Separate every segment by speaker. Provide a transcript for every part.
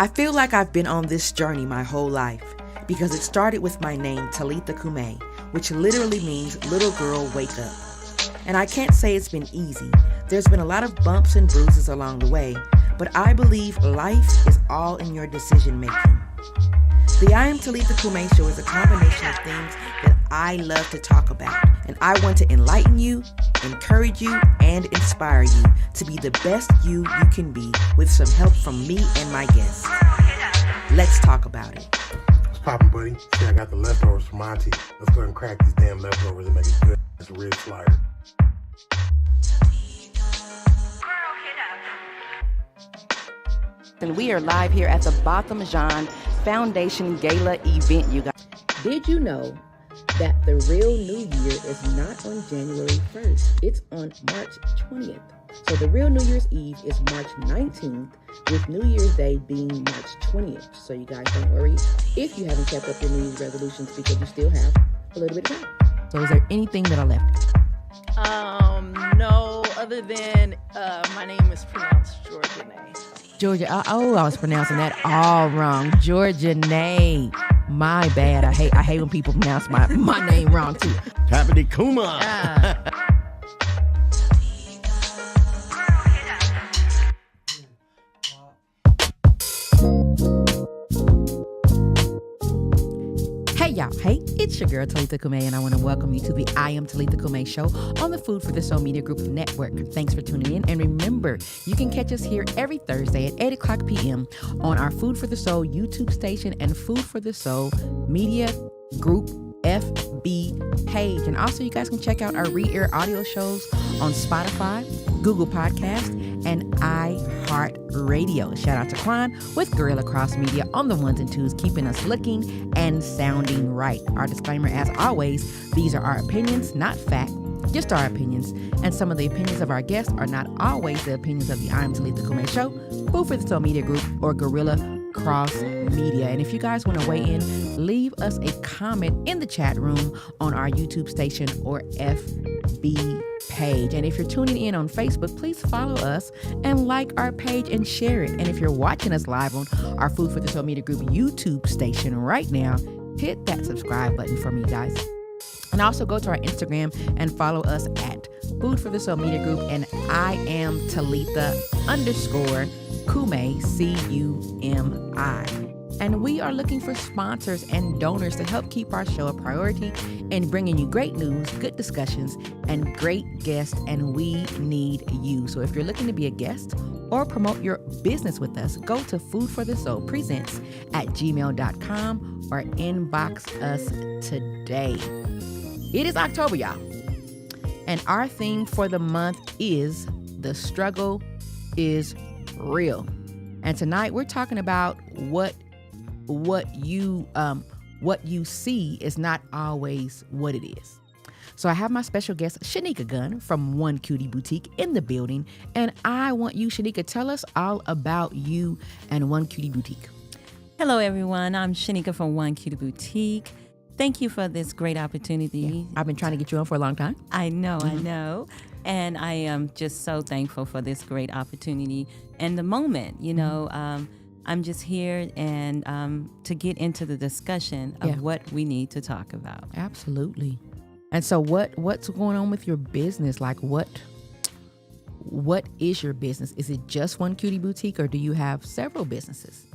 Speaker 1: I feel like I've been on this journey my whole life because it started with my name, Talitha, Cumi, which literally means little girl wake up. And I can't say it's been easy. There's been a lot of bumps and bruises along the way, but I believe life is all in your decision making. The I Am Talitha Cumi show is a combination of things that I love to talk about, and I want to enlighten you, encourage you, and inspire you to be the best you can be with some help from me and my guests. Let's talk about it.
Speaker 2: What's poppin', buddy? See, I got the leftovers from Auntie. Let's go ahead and crack these damn leftovers and make it good. It's a rib slider.
Speaker 1: And we are live here at the Botham Jean Foundation Gala event, you guys. Did you know that the real New Year is not on January 1st? It's on March 20th. So the real New Year's Eve is March 19th, with New Year's Day being March 20th. So you guys don't worry if you haven't kept up your New Year's resolutions, because you still have a little bit of time. So is there anything that I left?
Speaker 3: No, other than my name is pronounced Georgia Nay.
Speaker 1: Georgia, I was pronouncing that all wrong. Georgia Nay. My bad. I hate when people pronounce my name wrong too.
Speaker 4: Happy Kuma.
Speaker 1: Hey y'all, hey, it's your girl Talitha Cumi, and I want to welcome you to the I Am Talitha Cumi show on the Food for the Soul Media Group Network. Thanks for tuning in, and remember, you can catch us here every Thursday at 8 o'clock p.m. on our Food for the Soul YouTube station and Food for the Soul Media Group FB page. And also, you guys can check out our re-air audio shows on Spotify, Google Podcast, and iHeartRadio. Shout out to Quan with Gorilla Cross Media on the ones and twos, keeping us looking and sounding right. Our disclaimer, as always, these are our opinions, not fact, just our opinions. And some of the opinions of our guests are not always the opinions of the I Am Talitha Cumi show, Food for the Soul Media Group, or Gorilla Cross Media. And if you guys want to weigh in, leave us a comment in the chat room on our YouTube station or FB page. And if you're tuning in on Facebook, please follow us and like our page and share it. And if you're watching us live on our Food for the Soul Media Group YouTube station right now, hit that subscribe button for me, guys. And also go to our Instagram and follow us at Food for the Soul Media Group and I Am Talitha _ Cumi, Cumi. And we are looking for sponsors and donors to help keep our show a priority and bringing you great news, good discussions, and great guests. And we need you. So if you're looking to be a guest or promote your business with us, go to foodforthesoulpresents@gmail.com or inbox us today. It is October, y'all. And our theme for the month is The Struggle is Real. And tonight we're talking about what you see is not always what it is. So I have my special guest, Shanika Gunn from One Cutie Boutique in the building. And I want you, Shanika, tell us all about you and One Cutie Boutique.
Speaker 5: Hello, everyone. I'm Shanika from One Cutie Boutique. Thank you for this great opportunity.
Speaker 1: Yeah, I've been trying to get you on for a long time.
Speaker 5: I know. And I am just so thankful for this great opportunity and the moment, I'm just here and to get into the discussion of what we need to talk about.
Speaker 1: Absolutely. And so what's going on with your business? Like what is your business? Is it just One Cutie Boutique, or do you have several businesses?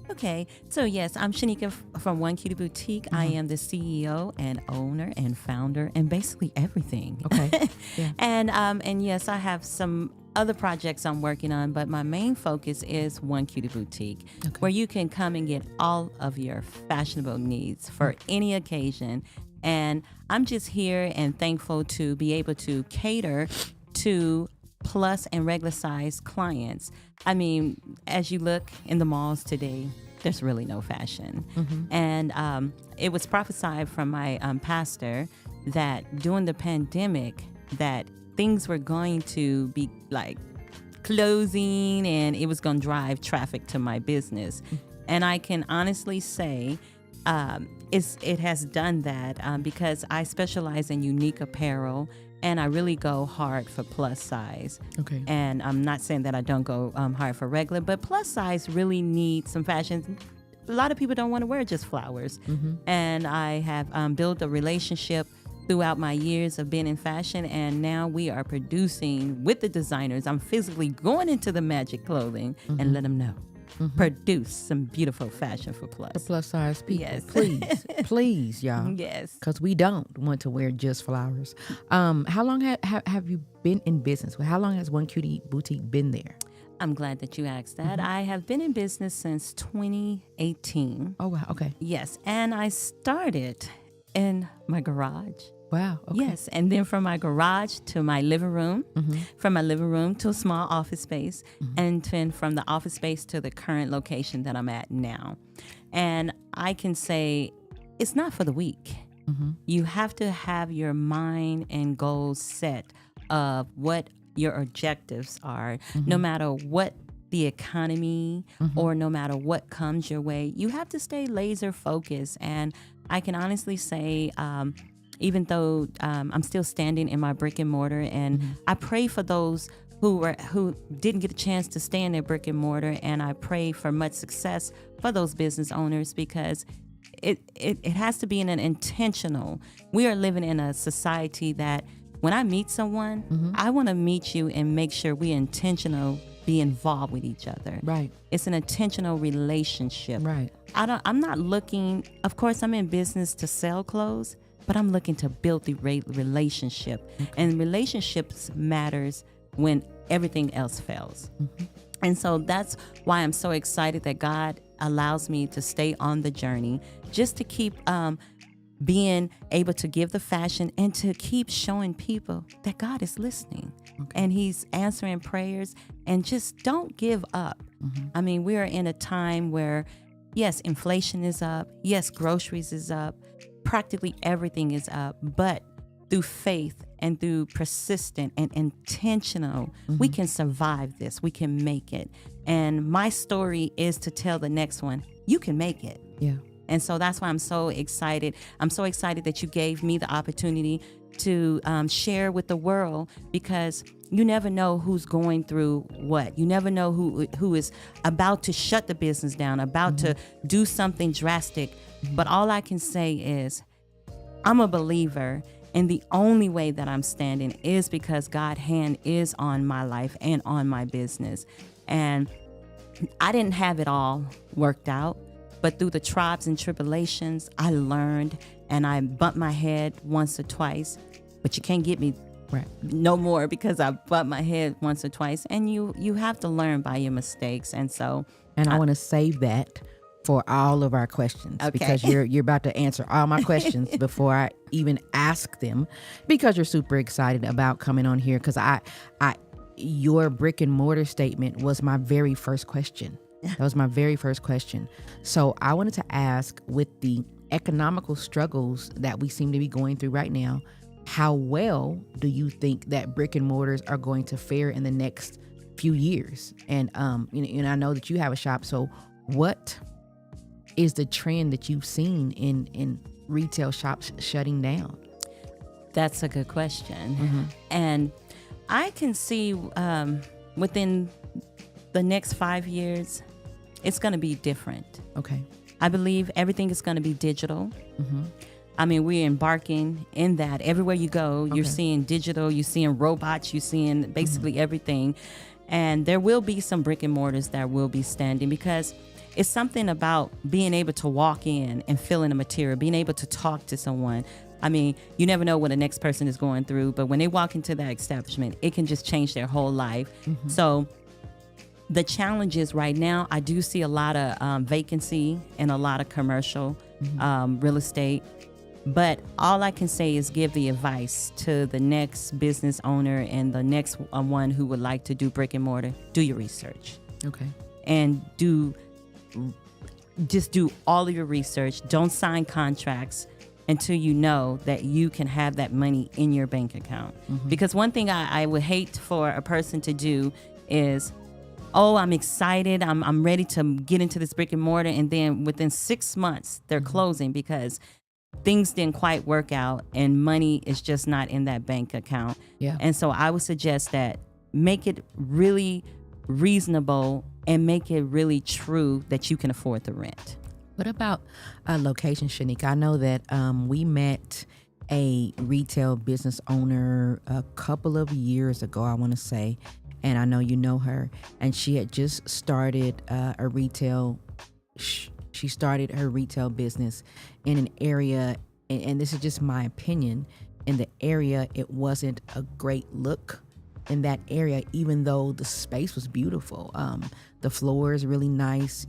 Speaker 5: Okay, so yes, I'm Shanika from One Cutie Boutique. I am the CEO and owner and founder and basically everything.
Speaker 1: Okay. Yeah.
Speaker 5: And yes, I have some other projects I'm working on, but my main focus is One Cutie Boutique, where you can come and get all of your fashionable needs for any occasion. And I'm just here and thankful to be able to cater to plus and regular size clients. I mean, as you look in the malls today, there's really no fashion. Mm-hmm. And it was prophesied from my pastor that during the pandemic that things were going to be like closing and it was going to drive traffic to my business. Mm-hmm. And I can honestly say it has done that because I specialize in unique apparel, and I really go hard for plus size.
Speaker 1: Okay.
Speaker 5: And I'm not saying that I don't go hard for regular, but plus size really needs some fashion. A lot of people don't want to wear just flowers. And I have built a relationship throughout my years of being in fashion, and now we are producing with the designers. I'm physically going into the Magic Clothing and let them know. Produce some beautiful fashion for plus.
Speaker 1: The plus size people.
Speaker 5: Yes.
Speaker 1: Please, y'all.
Speaker 5: Yes.
Speaker 1: Because we don't want to wear just flowers. How long have you been in business? How long has One Cutie Boutique been there?
Speaker 5: I'm glad that you asked that. I have been in business since 2018.
Speaker 1: Oh, wow. Okay.
Speaker 5: Yes. And I started in my garage.
Speaker 1: Wow. Okay.
Speaker 5: Yes. And then from my garage to my living room, from my living room to a small office space, and then from the office space to the current location that I'm at now. And I can say it's not for the weak. You have to have your mind and goals set of what your objectives are, no matter what the economy or no matter what comes your way. You have to stay laser focused. And I can honestly say, even though I'm still standing in my brick and mortar, and I pray for those who didn't get a chance to stay in their brick and mortar, and I pray for much success for those business owners, because it has to be in an intentional. We are living in a society that when I meet someone, I want to meet you and make sure we intentional, be involved with each other.
Speaker 1: Right.
Speaker 5: It's an intentional relationship.
Speaker 1: Right.
Speaker 5: I'm not looking, of course, I'm in business to sell clothes, but I'm looking to build the relationship. And relationships matters when everything else fails. And so that's why I'm so excited that God allows me to stay on the journey, just to keep being able to give the fashion and to keep showing people that God is listening and He's answering prayers, and just don't give up. I mean, we are in a time where, yes, inflation is up. Yes, groceries is up. Practically everything is up, but through faith and through persistent and intentional, we can survive this. We can make it. And my story is to tell the next one, you can make it.
Speaker 1: Yeah.
Speaker 5: And so that's why I'm so excited. I'm so excited that you gave me the opportunity to share with the world, because you never know who's going through what. You never know who is about to shut the business down, about to do something drastic. But all I can say is I'm a believer, and the only way that I'm standing is because God's hand is on my life and on my business. And I didn't have it all worked out, but through the trials and tribulations, I learned, and I bumped my head once or twice, but you can't get me no more because I bumped my head once or twice. And you have to learn by your mistakes. And so,
Speaker 1: and I want to save that for all of our questions, because you're about to answer all my questions before I even ask them, because you're super excited about coming on here. Because your brick and mortar statement was my very first question. That was my very first question. So I wanted to ask, with the economical struggles that we seem to be going through right now, how well do you think that brick and mortars are going to fare in the next few years? And I know that you have a shop. So what is the trend that you've seen in retail shops shutting down?
Speaker 5: That's a good question. And I can see within the next 5 years, it's going to be different.
Speaker 1: Okay.
Speaker 5: I believe everything is going to be digital. I mean, we're embarking in that. Everywhere you go, you're seeing digital, you're seeing robots, you're seeing basically everything. And there will be some brick and mortars that will be standing, because it's something about being able to walk in and feeling the material, being able to talk to someone. I mean, you never know what the next person is going through, but when they walk into that establishment, it can just change their whole life. So the challenge is right now, I do see a lot of vacancy and a lot of commercial real estate. But all I can say is give the advice to the next business owner and the next one who would like to do brick and mortar. Do your research.
Speaker 1: Okay.
Speaker 5: And just do all of your research. Don't sign contracts until you know that you can have that money in your bank account. Because one thing I would hate for a person to do is, oh, I'm excited, I'm ready to get into this brick and mortar, and then within 6 months they're closing because things didn't quite work out and money is just not in that bank account.
Speaker 1: Yeah.
Speaker 5: And so I would suggest that make it really reasonable and make it really true that you can afford the rent.
Speaker 1: What about location, Shanika? I know that we met a retail business owner a couple of years ago, I want to say, and I know you know her, and she had just started she started her retail business in an area, and this is just my opinion, in the area it wasn't a great look in that area, even though the space was beautiful. The floor is really nice,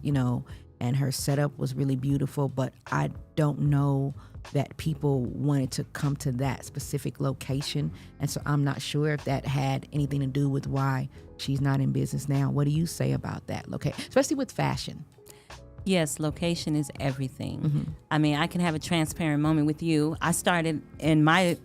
Speaker 1: and her setup was really beautiful, but I don't know that people wanted to come to that specific location. And so I'm not sure if that had anything to do with why she's not in business now. What do you say about that? Okay, especially with fashion.
Speaker 5: Yes, location is everything. I mean, I can have a transparent moment with you. I started in I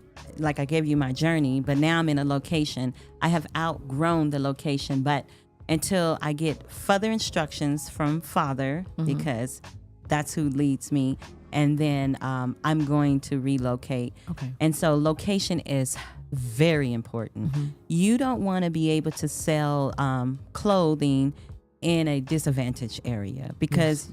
Speaker 5: gave you my journey, but now I'm in a location. I have outgrown the location, but until I get further instructions from Father, because that's who leads me, and then I'm going to relocate.
Speaker 1: Okay.
Speaker 5: And so location is very important. You don't want to be able to sell clothing in a disadvantaged area because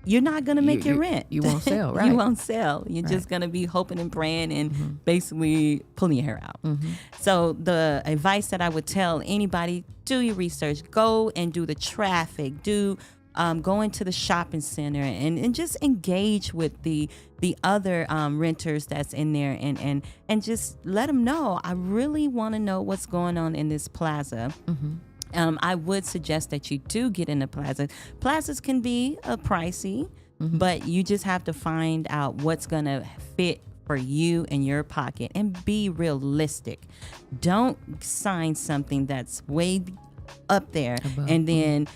Speaker 5: you're not going to make your rent.
Speaker 1: You won't sell, right?
Speaker 5: You won't sell. You're just going to be hoping and praying and basically pulling your hair out. So the advice that I would tell anybody, do your research, go and do the traffic, go into the shopping center and just engage with the other renters that's in there and just let them know, I really want to know what's going on in this plaza. I would suggest that you do get in the plaza. Plazas can be pricey, but you just have to find out what's going to fit for you and your pocket and be realistic. Don't sign something that's way up there and then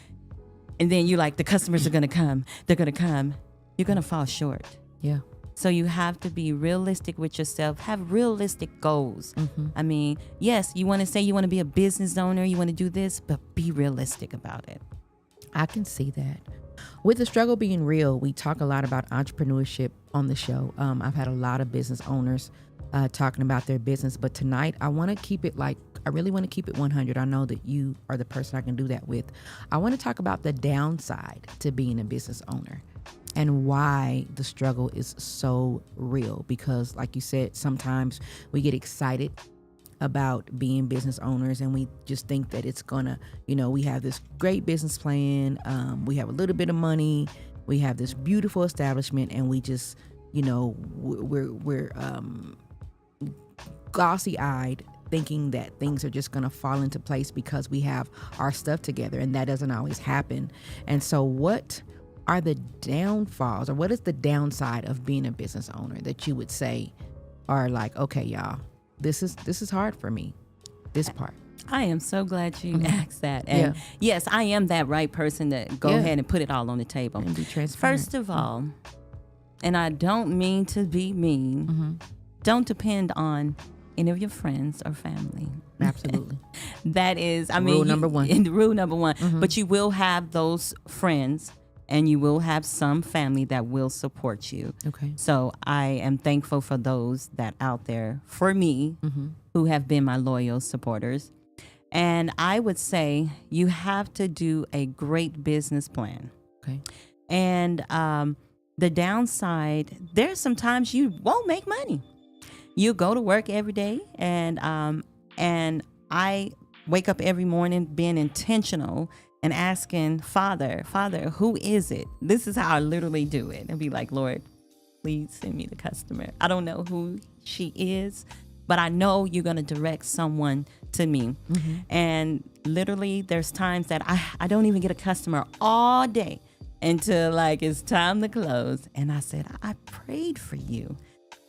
Speaker 5: you're like, the customers are going to come. They're going to come. You're going to fall short.
Speaker 1: Yeah.
Speaker 5: So you have to be realistic with yourself, have realistic goals. I mean, yes, you want to say you want to be a business owner, you want to do this, but be realistic about it.
Speaker 1: I can see that. With the struggle being real, we talk a lot about entrepreneurship on the show. I've had a lot of business owners talking about their business, but tonight I want to keep it I really want to keep it 100. I know that you are the person I can do that with. I want to talk about the downside to being a business owner and why the struggle is so real. Because like you said, sometimes we get excited about being business owners and we just think that it's gonna, we have this great business plan. We have a little bit of money. We have this beautiful establishment and we just, we're glossy-eyed thinking that things are just going to fall into place because we have our stuff together, and that doesn't always happen. And so what are the downfalls, or what is the downside of being a business owner that you would say are like, okay, y'all, this is hard for me, this part?
Speaker 5: I am so glad you asked that. And yes, I am that right person to go ahead and put it all on the table.
Speaker 1: And be transparent.
Speaker 5: First of all, and I don't mean to be mean, don't depend on any of your friends or family.
Speaker 1: Absolutely.
Speaker 5: That is,
Speaker 1: rule number one.
Speaker 5: Rule number one. But you will have those friends and you will have some family that will support you.
Speaker 1: Okay.
Speaker 5: So I am thankful for those that out there for me who have been my loyal supporters. And I would say you have to do a great business plan.
Speaker 1: Okay.
Speaker 5: And the downside, there's sometimes you won't make money. You go to work every day, and I wake up every morning being intentional and asking Father, who is it? This is how I literally do it. And be like, Lord, please send me the customer. I don't know who she is, but I know you're going to direct someone to me. And literally there's times that I don't even get a customer all day until it's time to close. And I said, I prayed for you.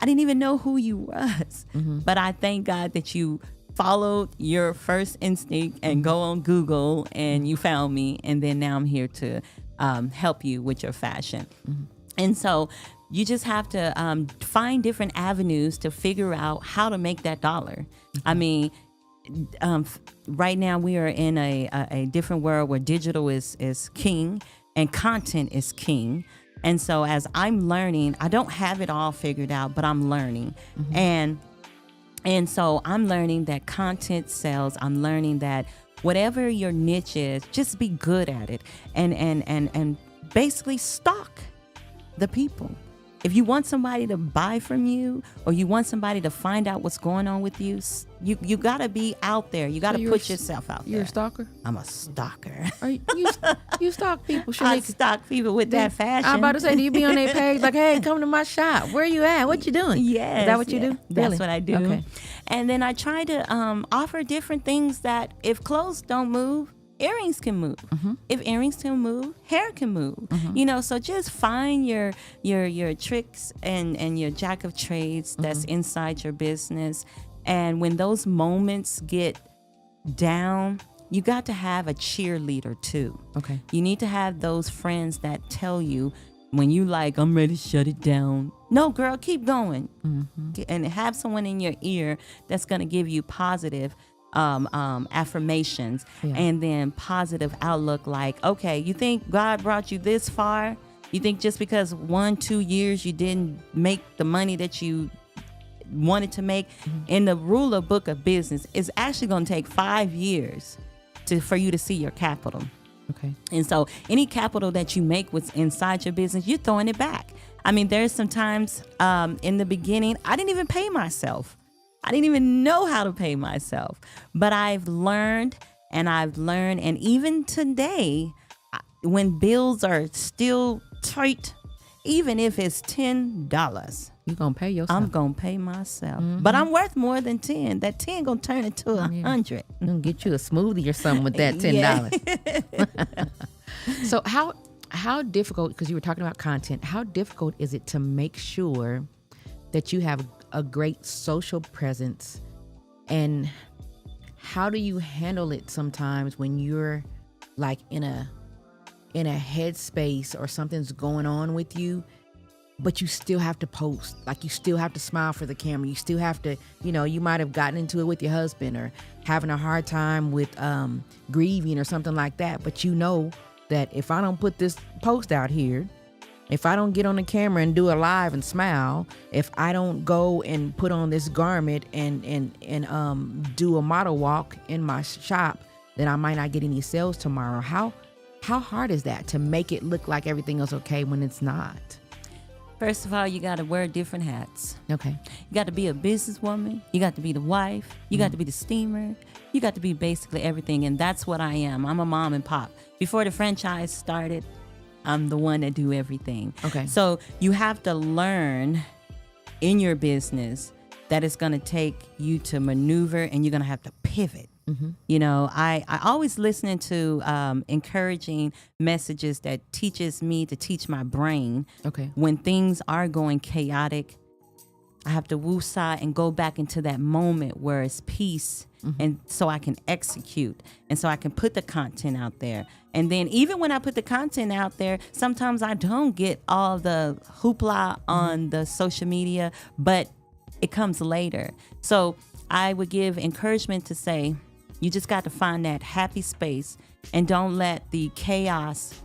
Speaker 5: I didn't even know who you was, but I thank God that you followed your first instinct and go on Google and you found me. And then now I'm here to help you with your fashion. And so you just have to find different avenues to figure out how to make that dollar. I mean, right now we are in a different world where digital is king and content is king. And so as I'm learning, I don't have it all figured out, but I'm learning. And so I'm learning that content sells. I'm learning that whatever your niche is, just be good at it and basically stalk the people. If you want somebody to buy from you or you want somebody to find out what's going on with you, you got to be out there. You got to put yourself out there.
Speaker 1: You're a stalker?
Speaker 5: I'm a stalker.
Speaker 1: Are you stalk people,
Speaker 5: I
Speaker 1: Shanika?
Speaker 5: stalk people with that fashion.
Speaker 1: I'm about to say, do you be on their page like, hey, come to my shop? Where you at? What you doing?
Speaker 5: Yes.
Speaker 1: Is that what you do?
Speaker 5: That's
Speaker 1: Really?
Speaker 5: what I do.
Speaker 1: Okay.
Speaker 5: And then I try to offer different things that if clothes don't move, earrings can move. If earrings can move, hair can move. So just find your tricks and your jack of trades that's inside your business. And when those moments get down, you got to have a cheerleader too.
Speaker 1: Okay.
Speaker 5: You need to have those friends that tell you when you like, I'm ready to shut it down. No, girl, keep going. And have someone in your ear that's going to give you positive affirmations and then positive outlook. Like, okay, you think God brought you this far? You think just because 1-2 years you didn't make the money that you wanted to make? In the rule of book of business, it's actually going to take 5 years for you to see your capital.
Speaker 1: Okay.
Speaker 5: And so any capital that you make what's inside your business, you're throwing it back. I mean, there's some times in the beginning, I didn't even pay myself. I didn't even know how to pay myself. But I've learned. And even today, when bills are still tight, even if it's $10,
Speaker 1: You gonna pay yourself.
Speaker 5: I'm going to pay myself. But I'm worth more than 10. That 10 going to turn into 100.
Speaker 1: I'm gonna get you a smoothie or something with that $10. So how difficult, because you were talking about content, how difficult is it to make sure that you have a great social presence, and how do you handle it sometimes when you're like in a headspace or something's going on with you, but you still have to post, like you still have to smile for the camera, you still have to, you might have gotten into it with your husband or having a hard time with grieving or something like that, but you know that if I don't put this post out here, if I don't get on the camera and do a live and smile, if I don't go and put on this garment and do a model walk in my shop, then I might not get any sales tomorrow. How hard is that to make it look like everything is okay when it's not?
Speaker 5: First of all, you got to wear different hats.
Speaker 1: Okay.
Speaker 5: You got to be a businesswoman. You got to be the wife. You got to be the steamer. You got to be basically everything. And that's what I am. I'm a mom and pop. Before the franchise started, I'm the one that do everything. Okay. So you have to learn in your business that it's going to take you to maneuver, and you're going to have to pivot. I always listen to encouraging messages that teaches me to teach my brain. Okay. When things are going chaotic, I have to woosah and go back into that moment where it's peace, and so I can execute, and so I can put the content out there. And then even when I put the content out there, sometimes I don't get all the hoopla on the social media, but it comes later. So I would give encouragement to say, you just got to find that happy space, and don't let the chaos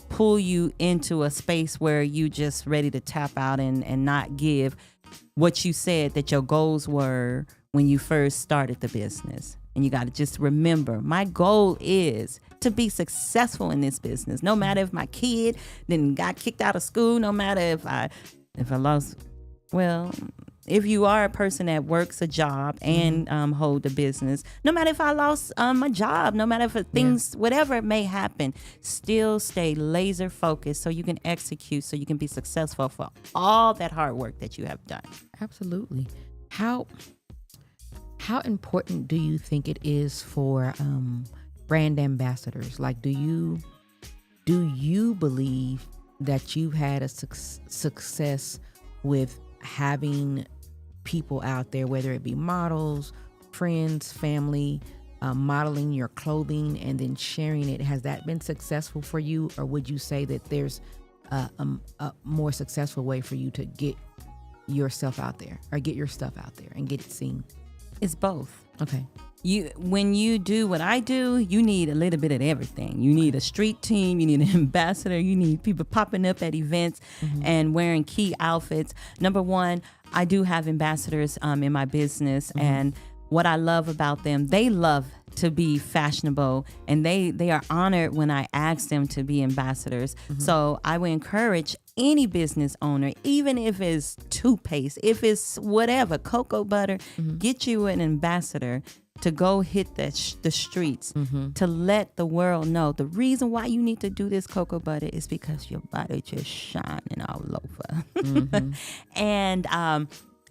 Speaker 5: pull you into a space where you just ready to tap out and not give what you said that your goals were when you first started the business. And you got to just remember, my goal is to be successful in this business. No matter if my kid then got kicked out of school, no matter if I lost, if you are a person that works a job and hold a business, no matter if I lost my job, no matter if things, whatever it may happen, still stay laser focused so you can execute, so you can be successful for all that hard work that you have done.
Speaker 1: Absolutely. How important do you think it is for brand ambassadors? Like, do you believe that you've had a success with having people out there, whether it be models, friends, family, modeling your clothing and then sharing it? Has that been successful for you, or would you say that there's a more successful way for you to get yourself out there or get your stuff out there and get it seen?
Speaker 5: It's both.
Speaker 1: Okay.
Speaker 5: when you do what I do, you need a little bit of everything. You need a street team, you need an ambassador, you need people popping up at events and wearing key outfits. Number one, I do have ambassadors in my business, and what I love about them, they love to be fashionable, and they are honored when I ask them to be ambassadors. So I would encourage any business owner, even if it's toothpaste, if it's whatever, cocoa butter, get you an ambassador to go hit the streets, to let the world know the reason why you need to do this cocoa butter is because your body just shining all over. And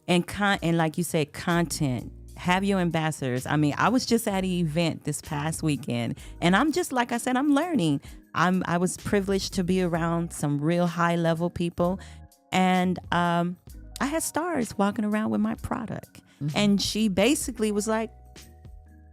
Speaker 5: like you said, content. Have your ambassadors. I mean, I was just at an event this past weekend, and I'm just, like I said, I'm learning. I was privileged to be around some real high level people, and I had stars walking around with my product, and she basically was like,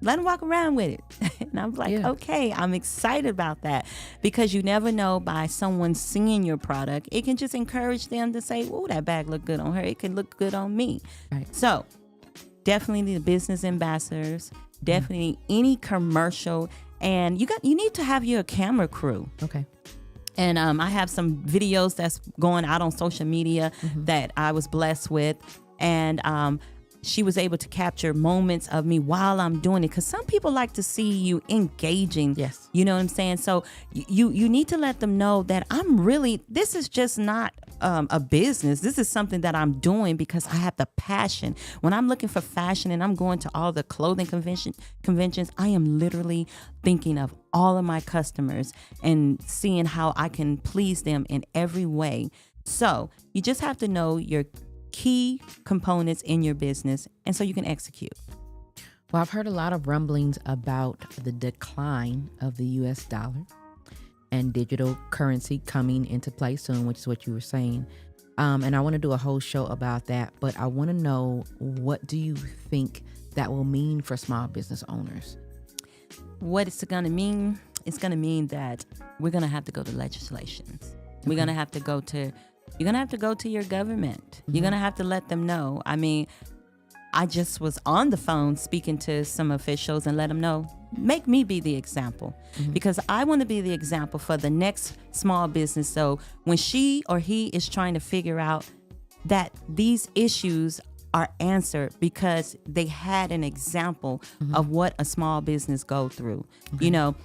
Speaker 5: let them walk around with it. And I'm like, okay, I'm excited about that, because you never know, by someone seeing your product, it can just encourage them to say, oh, that bag looked good on her. It can look good on me. Right. So definitely the business ambassadors, definitely any commercial, and you need to have your camera crew.
Speaker 1: Okay.
Speaker 5: And I have some videos that's going out on social media that I was blessed with, and she was able to capture moments of me while I'm doing it, because some people like to see you engaging.
Speaker 1: Yes.
Speaker 5: You know what I'm saying? So you need to let them know that this is just not a business. This is something that I'm doing because I have the passion. When I'm looking for fashion and I'm going to all the clothing conventions, I am literally thinking of all of my customers and seeing how I can please them in every way. So you just have to know your key components in your business, and so you can execute.
Speaker 1: Well, I've heard a lot of rumblings about the decline of the U.S. dollar and digital currency coming into play soon, which is what you were saying. And I want to do a whole show about that, but I want to know, what do you think that will mean for small business owners?
Speaker 5: What it's going to mean? It's going to mean that we're going to have to go to legislations. We're going to have to go to You're going to have to go to your government. You're going to have to let them know. I mean, I just was on the phone speaking to some officials and let them know, make me be the example, because I want to be the example for the next small business. So when she or he is trying to figure out that these issues are answered because they had an example of what a small business go through, you know,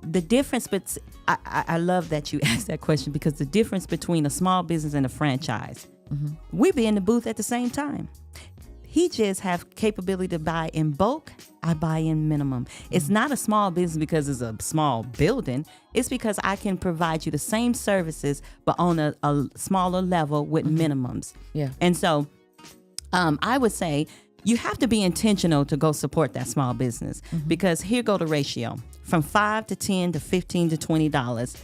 Speaker 5: the difference, but I love that you asked that question, because the difference between a small business and a franchise, we be in the booth at the same time. He just have capability to buy in bulk. I buy in minimum. It's not a small business because it's a small building. It's because I can provide you the same services, but on a smaller level with minimums. Yeah. And so I would say you have to be intentional to go support that small business, because here go the ratio from $5 to $10 to $15 to $20.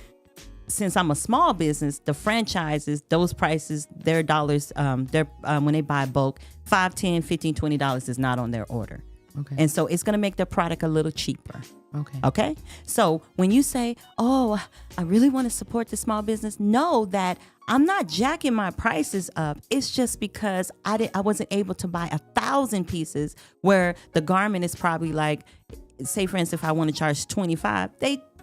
Speaker 5: Since I'm a small business, the franchises, those prices, their dollars, when they buy bulk, $5, $10, $15, $20 is not on their order. Okay. And so it's going to make their product a little cheaper. Okay. So when you say, oh, I really want to support the small business, know that I'm not jacking my prices up. It's just because I wasn't able to buy 1,000 pieces, where the garment is probably like, say for instance, if I want to charge $25,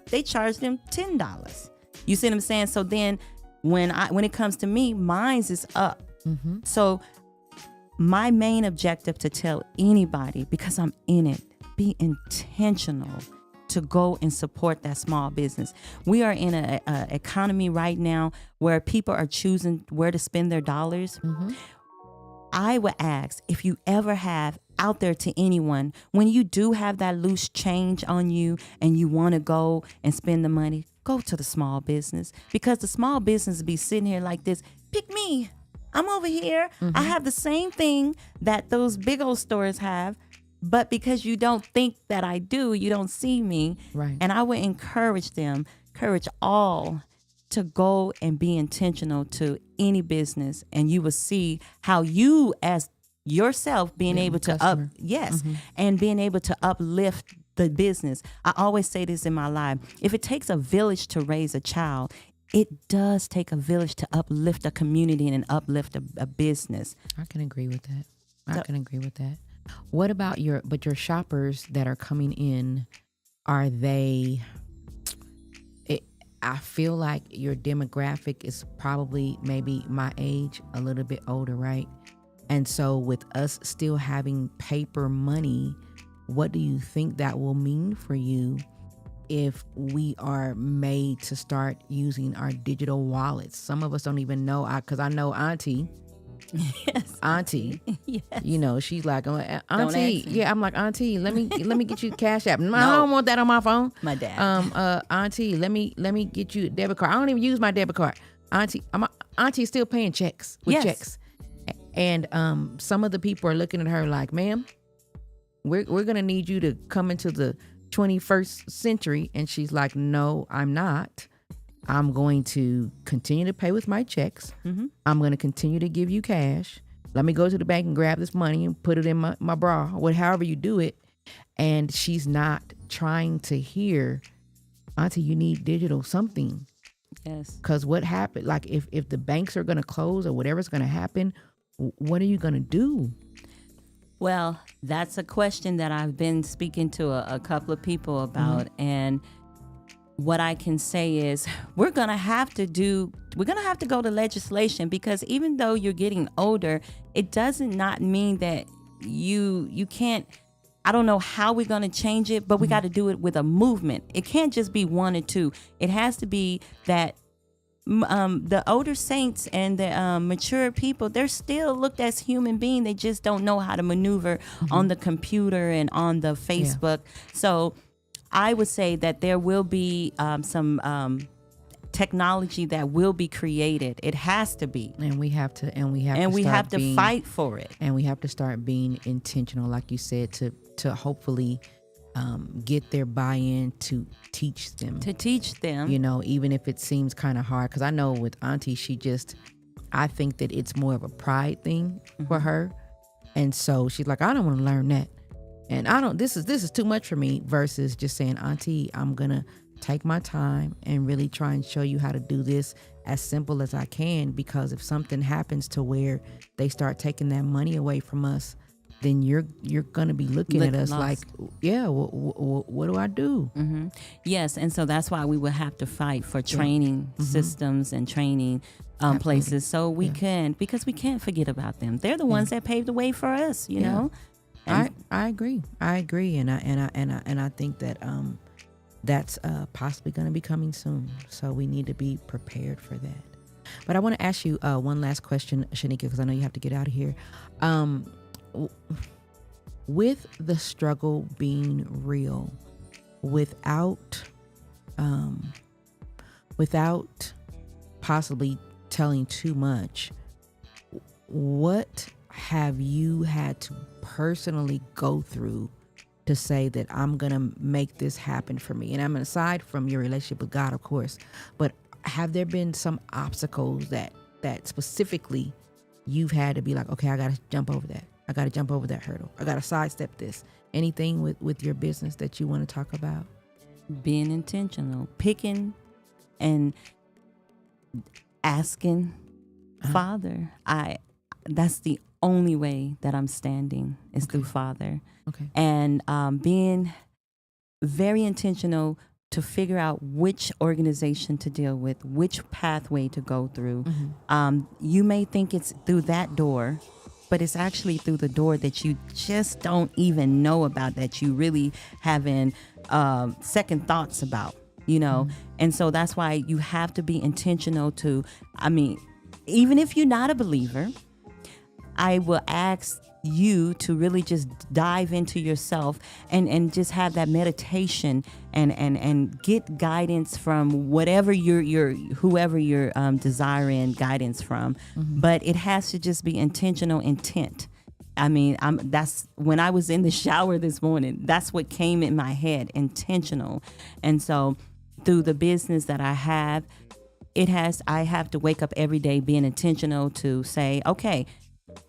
Speaker 5: they charge them $10. You see what I'm saying? So then when it comes to me, mine's is up. So my main objective to tell anybody, because I'm in it, be intentional to go and support that small business. We are in an economy right now where people are choosing where to spend their dollars. I would ask, if you ever have out there to anyone, when you do have that loose change on you and you want to go and spend the money, go to the small business, because the small business be sitting here like this. Pick me. I'm over here. I have the same thing that those big old stores have, but because you don't think that I do, you don't see me. Right. And I would encourage all to go and be intentional to any business, and you will see how you as yourself being able to and being able to uplift the business. I always say this in my life: if it takes a village to raise a child, it does take a village to uplift a community and uplift a business.
Speaker 1: I can agree with that. I can agree with that. What about your shoppers that are coming in? Are they? I feel like your demographic is probably maybe my age, a little bit older, right? And so with us still having paper money, what do you think that will mean for you if we are made to start using our digital wallets? Some of us don't even know, because I know Auntie.
Speaker 5: Yes.
Speaker 1: Auntie,
Speaker 5: Yes.
Speaker 1: you know, she's like, Auntie,
Speaker 5: ask me.
Speaker 1: yeah. I'm like, Auntie, let me get you Cash App. No, I don't want that on my phone.
Speaker 5: My dad.
Speaker 1: Auntie, let me get you a debit card. I don't even use my debit card. Auntie is still paying checks with
Speaker 5: Yes.
Speaker 1: checks, and some of the people are looking at her like, ma'am, we're gonna need you to come into the 21st century, and she's like, no, I'm not. I'm going to continue to pay with my checks.
Speaker 5: Mm-hmm.
Speaker 1: I'm going to continue to give you cash. Let me go to the bank and grab this money and put it in my bra, however you do it. And she's not trying to hear, Auntie, you need digital something.
Speaker 5: Yes.
Speaker 1: Because what happened, like if the banks are going to close or whatever's going to happen, what are you going to do?
Speaker 5: Well, that's a question that I've been speaking to a couple of people about. And what I can say is we're going to have to go to legislation, because even though you're getting older, it doesn't not mean that you can't. I don't know how we're going to change it, but we got to do it with a movement. It can't just be one or two. It has to be that the older saints and the mature people, they're still looked as human beings. They just don't know how to maneuver on the computer and on the Facebook. So I would say that there will be some technology that will be created. It has to be,
Speaker 1: And we have to
Speaker 5: fight for it.
Speaker 1: And we have to start being intentional, like you said, to hopefully get their buy-in, to teach them. You know, even if it seems kind of hard, because I know with Auntie, I think that it's more of a pride thing for her, and so she's like, I don't want to learn that. And this is too much for me, versus just saying, Auntie, I'm going to take my time and really try and show you how to do this as simple as I can, because if something happens to where they start taking that money away from us, then you're going to be looking at us like, yeah, what do I do?
Speaker 5: Mm-hmm. Yes, and so that's why we will have to fight for training systems and training places, so we can, because we can't forget about them. They're the ones that paved the way for us, you know.
Speaker 1: I agree, and I think that that's possibly going to be coming soon. So we need to be prepared for that. But I want to ask you one last question, Shanika, because I know you have to get out of here. With the struggle being real, without possibly telling too much, what have you had to personally go through to say that I'm going to make this happen for me? And I'm aside from your relationship with God, of course, but have there been some obstacles that specifically you've had to be like, okay, I got to jump over that. I got to jump over that hurdle. I got to sidestep this. Anything with your business that you want to talk about?
Speaker 5: Being intentional, picking and asking Father. That's the only way that I'm standing is through Father.
Speaker 1: Okay.
Speaker 5: And being very intentional to figure out which organization to deal with, which pathway to go through. You may think it's through that door, but it's actually through the door that you just don't even know about, that you really having second thoughts about, you know. And so that's why you have to be intentional to, even if you're not a believer, I will ask you to really just dive into yourself and just have that meditation and get guidance from whatever whoever you're desiring guidance from. But it has to just be intentional intent. That's when I was in the shower this morning, that's what came in my head, intentional. And so through the business that I have, I have to wake up every day being intentional to say, okay,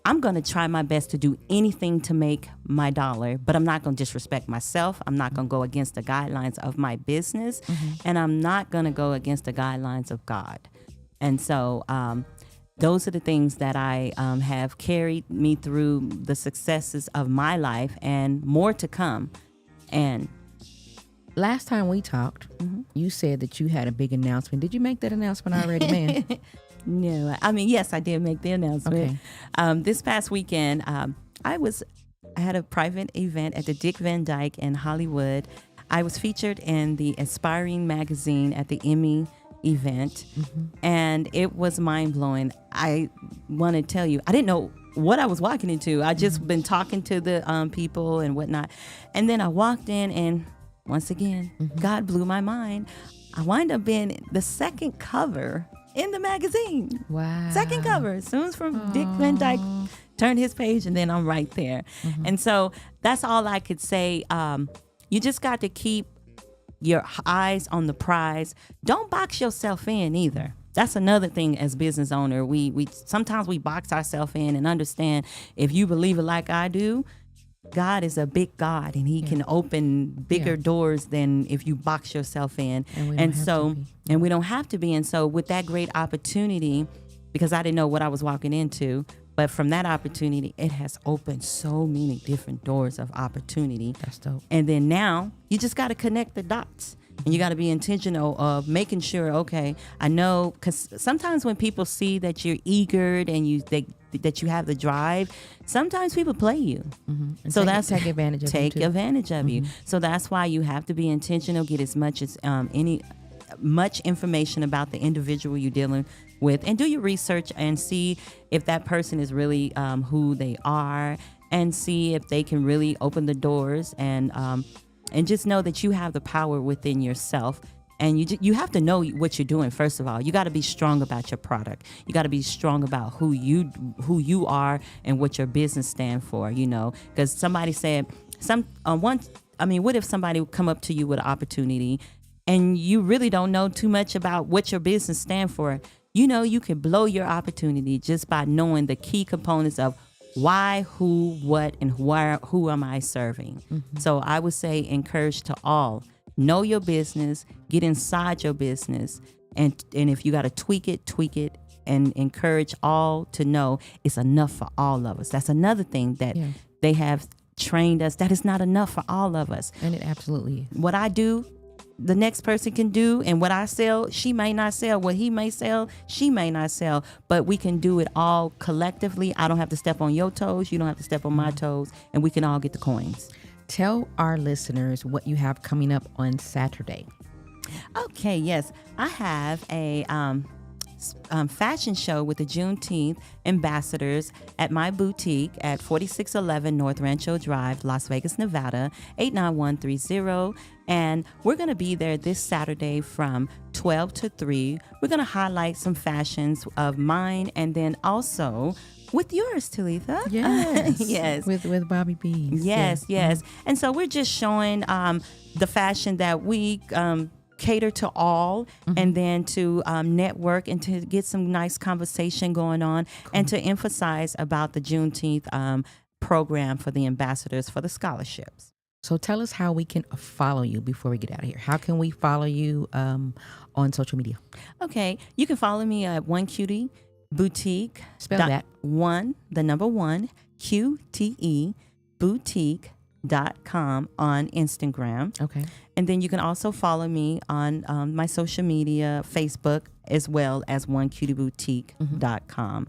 Speaker 5: I'm going to try my best to do anything to make my dollar, but I'm not going to disrespect myself. I'm not going to go against the guidelines of my business, and I'm not going to go against the guidelines of God. And so those are the things that I have carried me through the successes of my life and more to come. And
Speaker 1: last time we talked, you said that you had a big announcement. Did you make that announcement already, man?
Speaker 5: no, I mean, yes, I did make the announcement.
Speaker 1: Okay.
Speaker 5: This past weekend, I had a private event at the Dick Van Dyke in Hollywood. I was featured in the Aspiring magazine at the Emmy event, and it was mind-blowing. I want to tell you, I didn't know what I was walking into. I just been talking to the people and whatnot, and then I walked in, and once again, God blew my mind. I wind up being the second cover in the magazine.
Speaker 1: Wow.
Speaker 5: Second cover. As soon as from Dick Van Dyke turned his page, and then I'm right there. And so that's all I could say. You just got to keep your eyes on the prize. Don't box yourself in either. That's another thing as business owner. We sometimes we box ourselves in, and understand, if you believe it like I do, God is a big God, and he can open bigger doors than if you box yourself in. And we don't have to be. And so with that great opportunity, because I didn't know what I was walking into, but from that opportunity, it has opened so many different doors of opportunity.
Speaker 1: That's dope.
Speaker 5: And then now you just got to connect the dots, and you got to be intentional of making sure, okay, I know, because sometimes when people see that you're eager and that you have the drive, sometimes people play you.
Speaker 1: So take advantage of
Speaker 5: take
Speaker 1: you too.
Speaker 5: advantage of you. So that's why you have to be intentional. Get as much as much information about the individual you're dealing with, and do your research and see if that person is really who they are, and see if they can really open the doors, and just know that you have the power within yourself. And you have to know what you're doing. First of all, you got to be strong about your product. You got to be strong about who you are and what your business stands for. You know, because somebody said what if somebody would come up to you with an opportunity, and you really don't know too much about what your business stands for? You know, you can blow your opportunity just by knowing the key components of why, who, what, and who am I serving. So I would say, encourage to all, know your business, get inside your business, and if you got to tweak it, and encourage all to know it's enough for all of us. That's another thing that they have trained us, that is not enough for all of us.
Speaker 1: And it absolutely is.
Speaker 5: What I do, the next person can do, and what I sell, she may not sell. What he may sell, she may not sell. But we can do it all collectively. I don't have to step on your toes. You don't have to step on my toes, and we can all get the coins.
Speaker 1: Tell our listeners what you have coming up on Saturday.
Speaker 5: Okay, yes. I have a fashion show with the Juneteenth ambassadors at my boutique at 4611 North Rancho Drive, Las Vegas, Nevada, 89130. And we're going to be there this Saturday from 12 to 3. We're going to highlight some fashions of mine, and then also with yours, Talitha.
Speaker 1: Yes.
Speaker 5: Yes.
Speaker 1: With Bobby B.
Speaker 5: Yes. And so we're just showing the fashion that we cater to all, and then to network and to get some nice conversation going on, and to emphasize about the Juneteenth program for the ambassadors for the scholarships.
Speaker 1: So tell us how we can follow you before we get out of here. How can we follow you on social media?
Speaker 5: Okay, you can follow me at One Cutie Boutique.
Speaker 1: Spell that.
Speaker 5: 1, the number 1, QTE Boutique.com on Instagram.
Speaker 1: Okay.
Speaker 5: And then you can also follow me on my social media, Facebook, as well as OneCutieBoutique.com.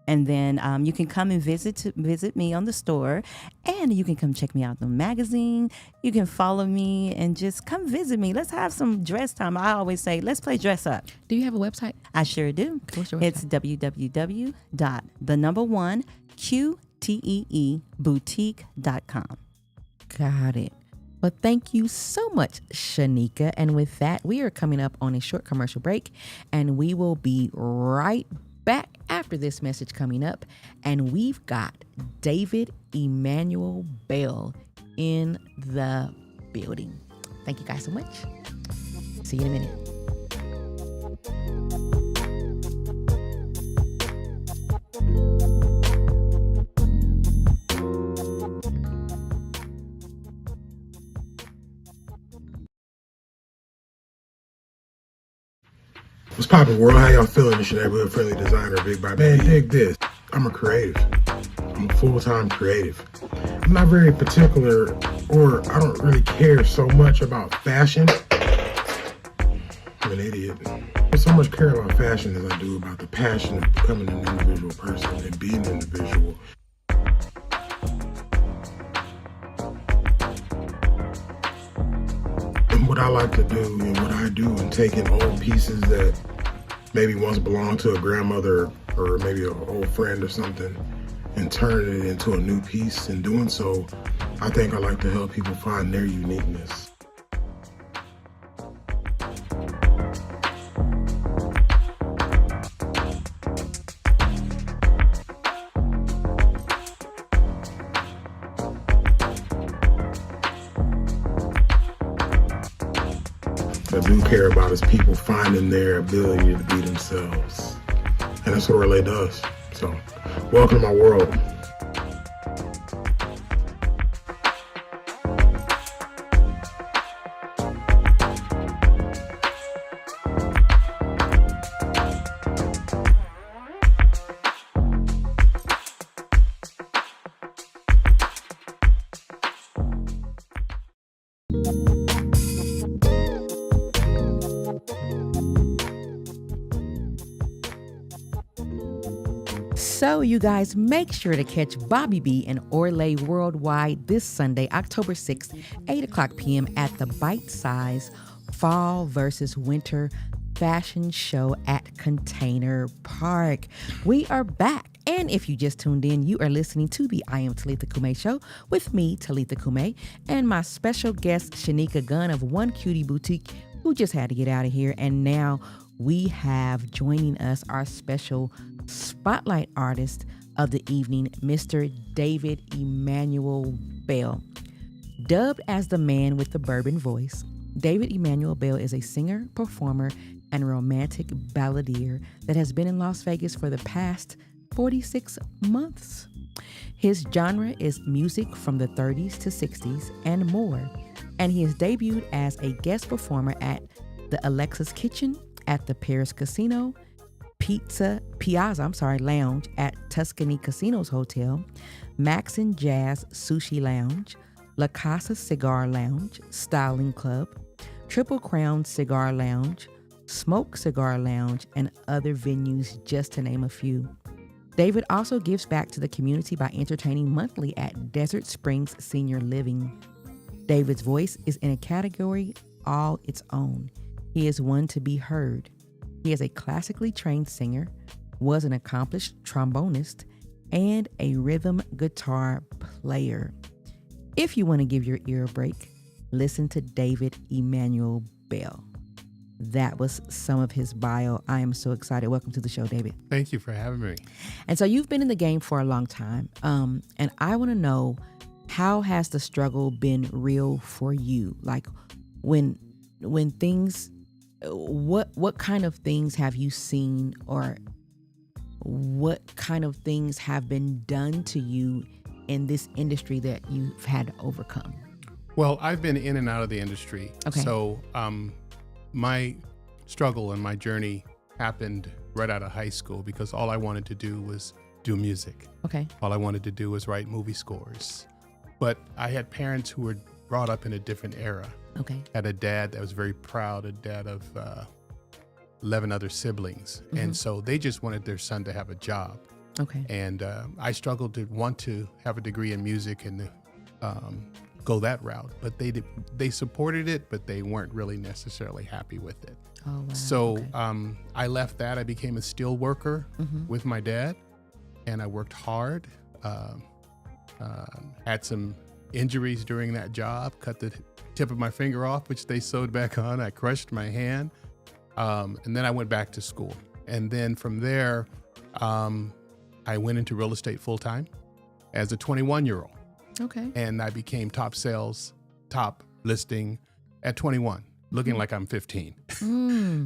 Speaker 5: And then you can come and visit me on the store, and you can come check me out in the magazine. You can follow me and just come visit me. Let's have some dress time. I always say, let's play dress up.
Speaker 1: Do you have a website?
Speaker 5: I sure do.
Speaker 1: What's your website?
Speaker 5: It's www.QTEEBoutique.com.
Speaker 1: Got it. Well, thank you so much, Shanika. And with that, we are coming up on a short commercial break, and we will be right back after this message coming up. And we've got David Emmanuel Bell in the building. Thank you guys so much. See you in a minute.
Speaker 2: What's poppin', world? How y'all feeling? It's your neighborhood friendly designer, Big Bobby. Man, dig this. I'm a creative. I'm a full-time creative. I'm not very particular, or I don't really care so much about fashion. I'm an idiot. I don't so much care about fashion as I do about the passion of becoming an individual person and being an individual. And what I like to do and what I do in taking old pieces that maybe once belonged to a grandmother or maybe an old friend or something and turning it into a new piece. In doing so, I think I like to help people find their uniqueness. What I do care about is people finding their ability to be themselves. And that's what Relay does. So, welcome to my world.
Speaker 1: So you guys make sure to catch Bobby B and Orlay Worldwide this Sunday, October 6th, 8 o'clock p.m. at the Bite Size Fall versus Winter Fashion Show at Container Park. We are back. And if you just tuned in, you are listening to the I Am Talitha Cumi show with me, Talitha Cumi, and my special guest, Shanika Gunn of One Cutie Boutique, who just had to get out of here. And now we have joining us our special spotlight artist of the evening, Mr. David Emmanuel Bell. Dubbed as the man with the bourbon voice, David Emmanuel Bell is a singer, performer, and romantic balladeer that has been in Las Vegas for the past 46 months. His genre is music from the 30s to 60s and more, and he has debuted as a guest performer at the Alexa's Kitchen, at the Paris Casino, Piazza Lounge at Tuscany Casinos Hotel, Max and Jazz Sushi Lounge, La Casa Cigar Lounge, Styling Club, Triple Crown Cigar Lounge, Smoke Cigar Lounge, and other venues, just to name a few. David also gives back to the community by entertaining monthly at Desert Springs Senior Living. David's voice is in a category all its own. He is one to be heard. He is a classically trained singer, was an accomplished trombonist, and a rhythm guitar player. If you want to give your ear a break, listen to David Emmanuel Bell. That was some of his bio. I am so excited. Welcome to the show, David.
Speaker 4: Thank you for having me.
Speaker 1: And so you've been in the game for a long time. And I want to know, how has the struggle been real for you? Like when things, what kind of things have you seen, or what kind of things have been done to you in this industry that you've had to overcome?
Speaker 4: Well, I've been in and out of the industry.
Speaker 1: Okay.
Speaker 4: So my struggle and my journey happened right out of high school because all I wanted to do was do music.
Speaker 1: Okay.
Speaker 4: All I wanted to do was write movie scores. But I had parents who were brought up in a different era.
Speaker 1: Okay.
Speaker 4: Had a dad that was very proud, a dad of 11 other siblings. Mm-hmm. And so they just wanted their son to have a job.
Speaker 1: Okay.
Speaker 4: And I struggled to want to have a degree in music and go that route. But they supported it, but they weren't really necessarily happy with it.
Speaker 1: Oh, wow.
Speaker 4: So
Speaker 1: okay.
Speaker 4: I left that. I became a steel worker with my dad, and I worked hard. Had some injuries during that job, cut the tip of my finger off, which they sewed back on. I crushed my hand. And then I went back to school. And then from there, I went into real estate full time as a 21-year-old.
Speaker 1: Okay.
Speaker 4: And I became top sales, top listing at 21, looking like I'm 15.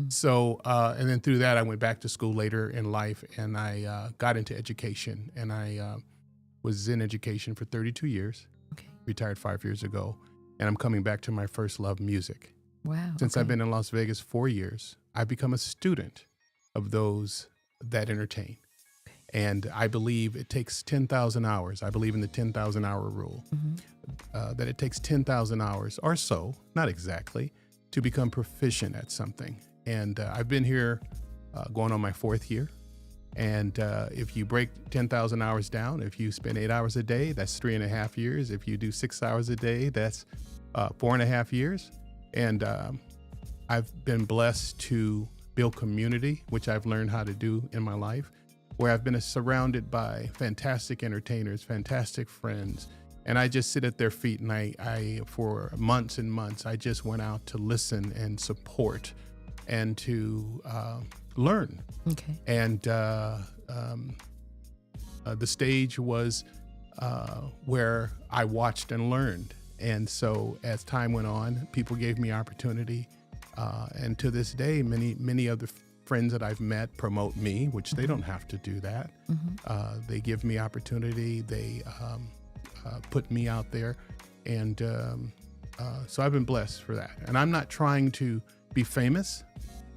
Speaker 4: So, and then through that, I went back to school later in life, and I got into education. And I was in education for 32 years, retired 5 years ago. And I'm coming back to my first love, music.
Speaker 1: Wow.
Speaker 4: Since I've been in Las Vegas 4 years, I've become a student of those that entertain. And I believe it takes 10,000 hours. I believe in the 10,000 hour rule, that it takes 10,000 hours or so, not exactly, to become proficient at something. And I've been here going on my 4th year. And if you break 10,000 hours down, if you spend 8 hours a day, that's 3.5 years. If you do 6 hours a day, that's 4.5 years. And I've been blessed to build community, which I've learned how to do in my life, where I've been surrounded by fantastic entertainers, fantastic friends. And I just sit at their feet, and I for months and months, I just went out to listen and support and to learn.
Speaker 1: Okay.
Speaker 4: And the stage was where I watched and learned. And so as time went on, people gave me opportunity. And to this day, many of the friends that I've met promote me, which they don't have to do that. They give me opportunity. They put me out there. And so I've been blessed for that. And I'm not trying to be famous.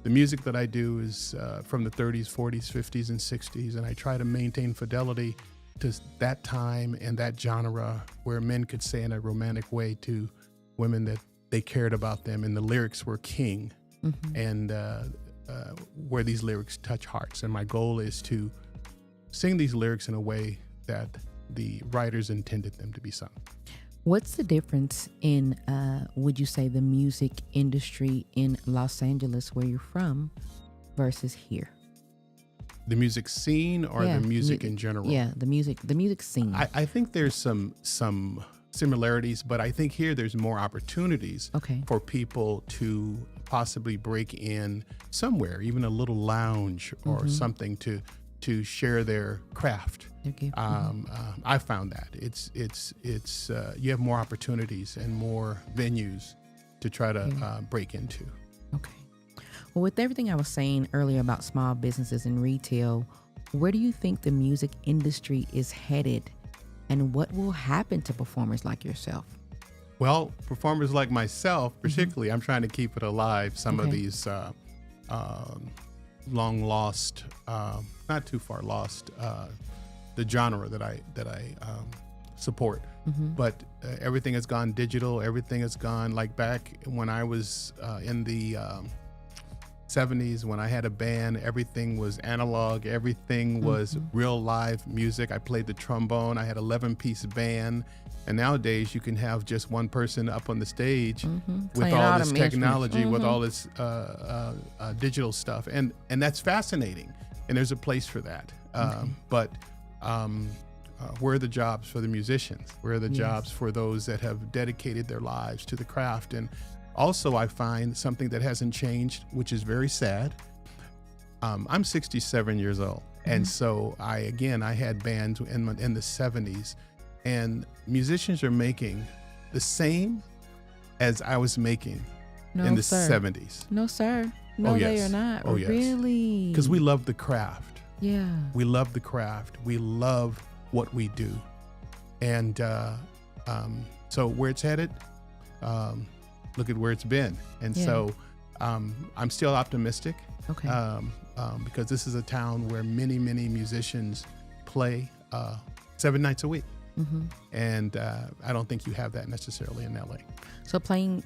Speaker 4: The music that I do is from the 30s, 40s, 50s, and 60s. And I try to maintain fidelity to that time and that genre, where men could say in a romantic way to women that they cared about them, and the lyrics were king. And where these lyrics touch hearts. And my goal is to sing these lyrics in a way that the writers intended them to be sung.
Speaker 1: What's the difference in, would you say, the music industry in Los Angeles, where you're from, versus here?
Speaker 4: The music scene, or the music in general?
Speaker 1: Yeah, the music scene.
Speaker 4: I think there's some similarities, but I think here there's more opportunities for people to possibly break in somewhere, even a little lounge or something to share their craft. I found that it's you have more opportunities and more venues to try to break into.
Speaker 1: Okay. Well, with everything I was saying earlier about small businesses and retail, where do you think the music industry is headed, and what will happen to performers like yourself?
Speaker 4: Well, performers like myself, particularly, I'm trying to keep it alive. Some of these long lost, not too far lost, the genre that I support. But everything has gone digital. Everything has gone, like back when I was in the 70s, when I had a band, everything was analog. Everything was real live music. I played the trombone. I had 11-piece band. And nowadays you can have just one person up on the stage with all this technology, with all this digital stuff. And that's fascinating. And there's a place for that. But where are the jobs for the musicians? Where are the jobs for those that have dedicated their lives to the craft? And also, I find something that hasn't changed, which is very sad. I'm 67 years old. And so I had bands in the 70s, and musicians are making the same as I was making in the 70s.
Speaker 1: No, sir. No, they are not.
Speaker 4: Oh, yes.
Speaker 1: Really?
Speaker 4: Because we love the craft.
Speaker 1: Yeah.
Speaker 4: We love the craft. We love what we do. And so where it's headed, look at where it's been. And so I'm still optimistic. Because this is a town where many, many musicians play 7 nights a week. And I don't think you have that necessarily in LA.
Speaker 1: So playing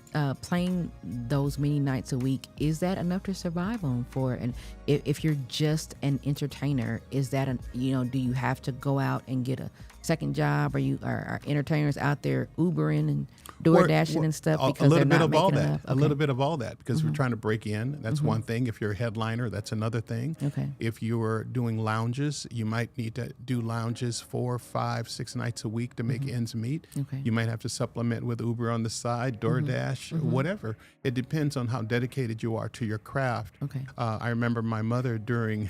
Speaker 1: those many nights a week, is that enough to survive on for? And if you're just an entertainer, is that do you have to go out and get a second job? Are entertainers out there Ubering and door dashing and stuff because they're not making enough?
Speaker 4: A little bit of all that, because we're trying to break in. That's one thing. If you're a headliner, that's another thing. If you are doing lounges, you might need to do lounges 4, 5, 6 nights a week to make ends meet. You might have to supplement with Uber on the side, DoorDash, whatever. It depends on how dedicated you are to your craft. I remember my mother during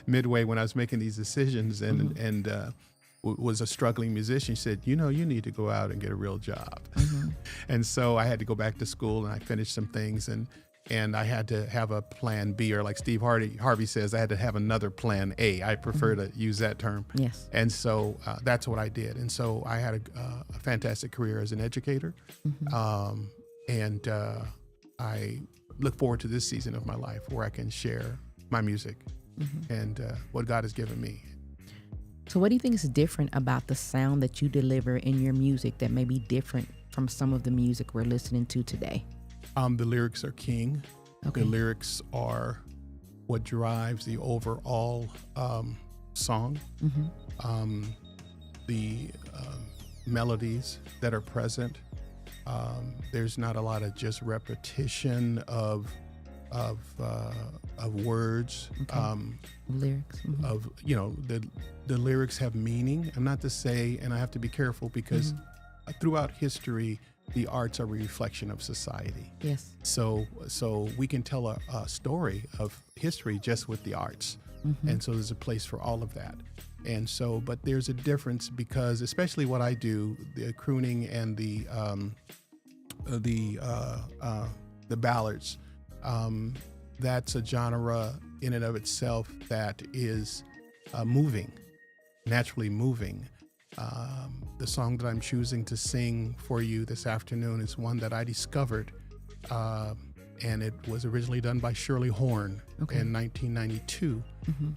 Speaker 4: Midway, when I was making these decisions and was a struggling musician. She said, you need to go out and get a real job. And so I had to go back to school, and I finished some things, and I had to have a plan B, or like Steve Harvey says, I had to have another plan A. I prefer to use that term.
Speaker 1: Yes.
Speaker 4: And so that's what I did. And so I had a fantastic career as an educator. And I look forward to this season of my life where I can share my music and what God has given me.
Speaker 1: So what do you think is different about the sound that you deliver in your music that may be different from some of the music we're listening to today?
Speaker 4: The lyrics are king.
Speaker 1: Okay.
Speaker 4: The lyrics are what drives the overall song. The melodies that are present. There's not a lot of just repetition of words.
Speaker 1: Lyrics.
Speaker 4: Of the lyrics have meaning. I'm not to say, and I have to be careful because throughout history, the arts are a reflection of society.
Speaker 1: Yes.
Speaker 4: So we can tell a story of history just with the arts. And so there's a place for all of that. And so, but there's a difference because especially what I do, the crooning and the ballads, that's a genre in and of itself that is moving, naturally moving. The song that I'm choosing to sing for you this afternoon is one that I discovered, and it was originally done by Shirley Horn in 1992.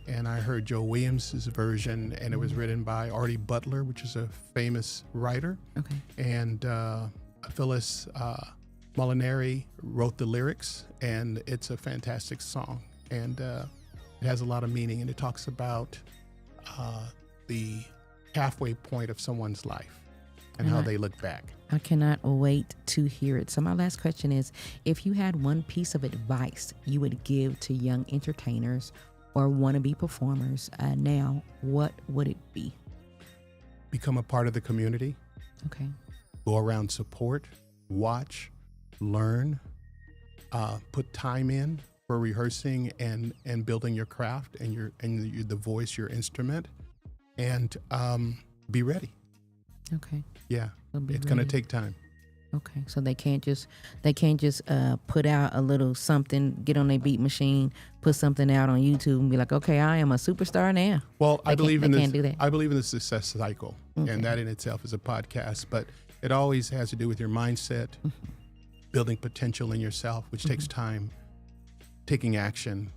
Speaker 4: And I heard Joe Williams' version, and it was written by Artie Butler, which is a famous writer. And Phyllis Molinari wrote the lyrics, and it's a fantastic song. And it has a lot of meaning, and it talks about the halfway point of someone's life and how they look back.
Speaker 1: I cannot wait to hear it. So my last question is, if you had one piece of advice you would give to young entertainers or wannabe performers now, what would it be?
Speaker 4: Become a part of the community.
Speaker 1: Okay.
Speaker 4: Go around, support, watch, learn, put time in for rehearsing and building your craft and the voice, your instrument, and be ready.
Speaker 1: Okay.
Speaker 4: Yeah, it's going to take time.
Speaker 1: Okay, so they can't just put out a little something, get on their beat machine, put something out on YouTube, and be like, okay, I am a superstar now.
Speaker 4: Well, I believe in this.
Speaker 1: Can't do that.
Speaker 4: I believe in the success cycle, and that in itself is a podcast. But it always has to do with your mindset, building potential in yourself, which takes time, taking action,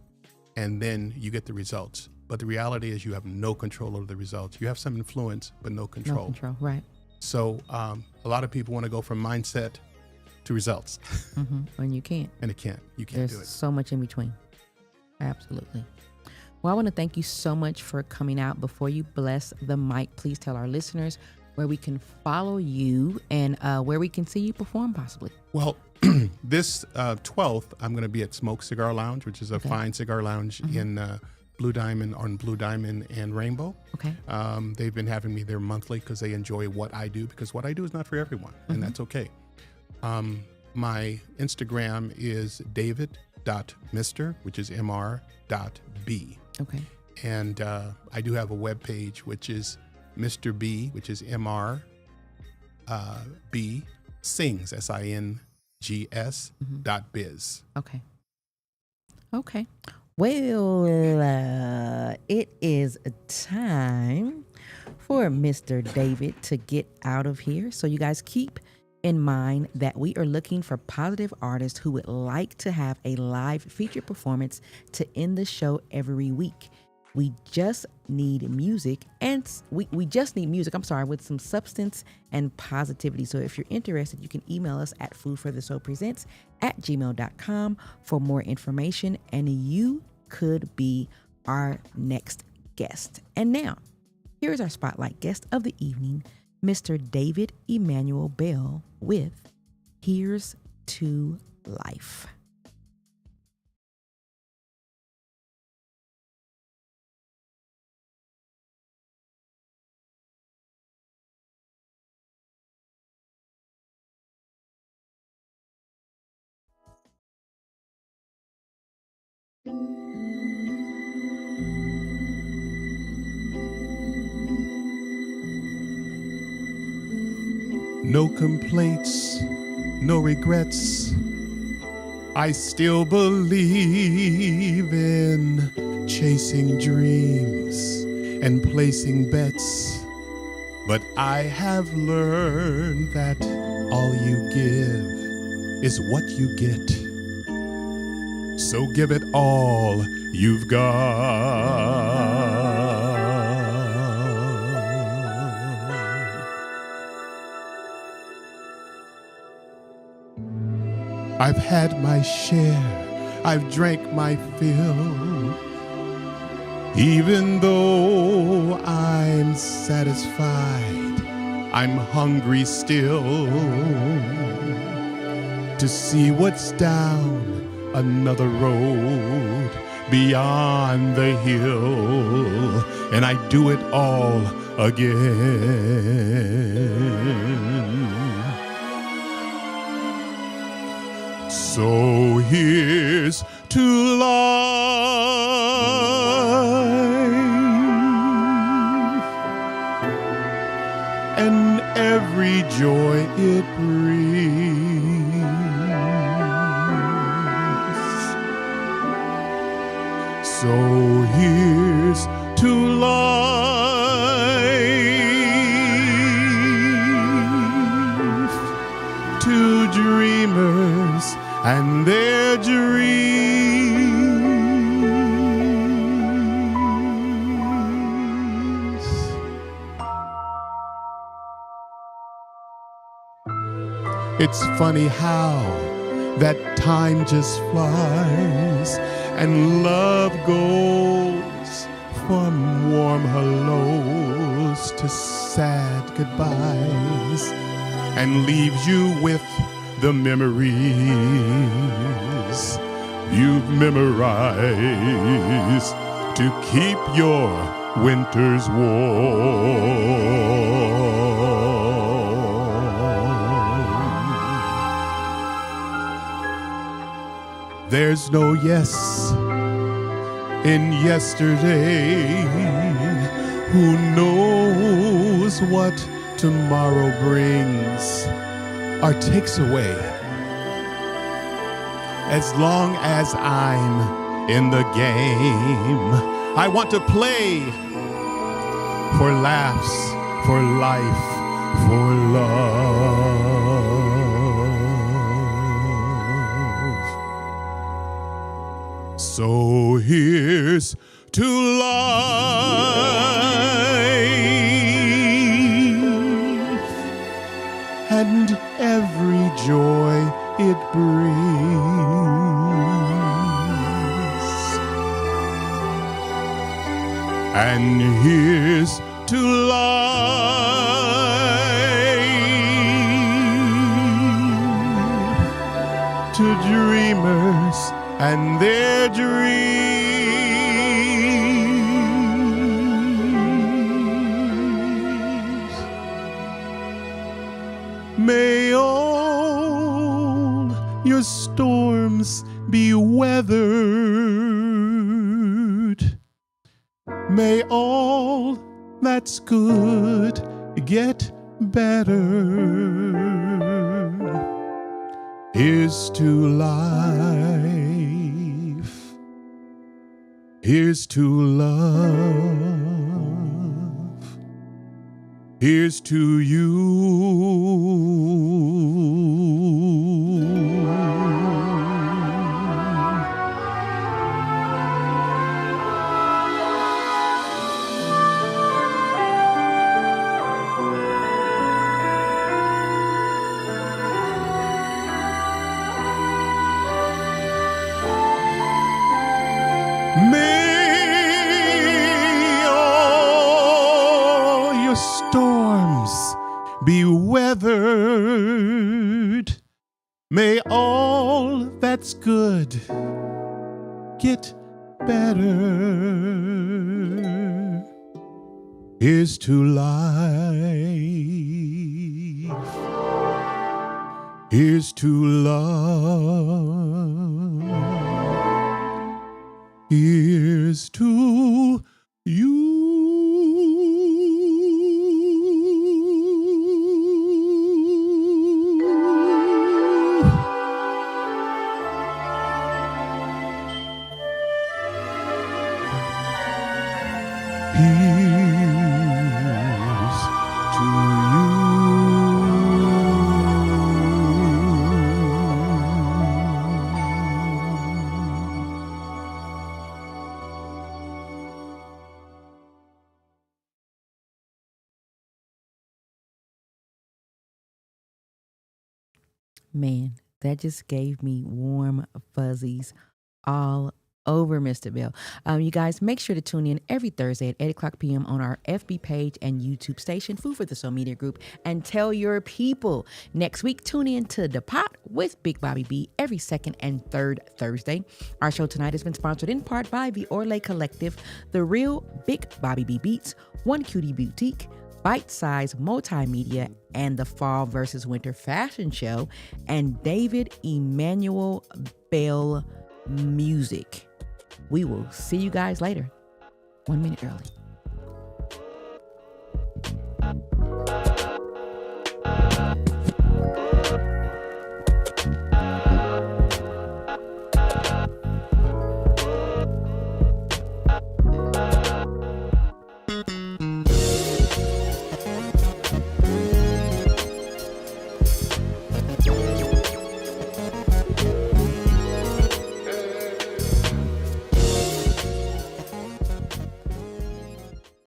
Speaker 4: and then you get the results. But the reality is, you have no control over the results. You have some influence, but no control.
Speaker 1: No control, right?
Speaker 4: So a lot of people want to go from mindset to results.
Speaker 1: When you can't.
Speaker 4: And it can't. You can't
Speaker 1: There's
Speaker 4: do it.
Speaker 1: so much in between. Absolutely. Well, I want to thank you so much for coming out. Before you bless the mic, please tell our listeners where we can follow you and where we can see you perform possibly.
Speaker 4: Well, this 12th, I'm going to be at Smoke Cigar Lounge, which is a fine cigar lounge in Blue Diamond and Rainbow.
Speaker 1: Okay.
Speaker 4: They've been having me there monthly because they enjoy what I do, because what I do is not for everyone, and that's okay. My Instagram is david.mr, which is mr.b.
Speaker 1: Okay.
Speaker 4: And I do have a web page, which is Mr. B, which is mr b sings SINGS .biz.
Speaker 1: Okay. Okay. Well, it is time for Mr. David to get out of here. So you guys keep in mind that we are looking for positive artists who would like to have a live featured performance to end the show every week. We just need music, and we just need music, with some substance and positivity. So if you're interested, you can email us at foodforthesoulpresents@gmail.com for more information, and you could be our next guest. And now, here's our spotlight guest of the evening, Mr. David Emmanuel Bell with Here's to Life.
Speaker 4: No complaints, no regrets. I still believe in chasing dreams and placing bets. But I have learned that all you give is what you get. So give it all you've got. I've had my share, I've drank my fill. Even though I'm satisfied, I'm hungry still to see what's down another road beyond the hill, and I do it all again. So here's to life and every joy it brings. So here's to life, to dreamers and their dreams. It's funny how that time just flies and love goes from warm hellos to sad goodbyes and leaves you with the memories you've memorized to keep your winters warm. There's no yes in yesterday. Who knows what tomorrow brings or takes away? As long as I'm in the game, I want to play for laughs, for life, for love. So here's to life and every joy it brings. And here's to life, to dreamers and their dreams. May all your storms be weathered. May all that's good get better. Here's to life. Here's to love. Here's to you. May all your storms be weathered. May all that's good get better. Here's to life. Here's to love. Here's to you. Here's to you.
Speaker 1: Man, that just gave me warm fuzzies all over, Mr. Bell. You guys, make sure to tune in every Thursday at 8 o'clock p.m. on our FB page and YouTube station, Food for the Soul Media Group, and tell your people. Next week, tune in to The Pot with Big Bobby B every second and third Thursday. Our show tonight has been sponsored in part by the Orlay Collective, The Real Big Bobby B Beats, One Cutie Boutique, Bite Size Multimedia, and the Fall versus Winter Fashion Show, and David Emmanuel Bell Music. We will see you guys later. 1 minute early.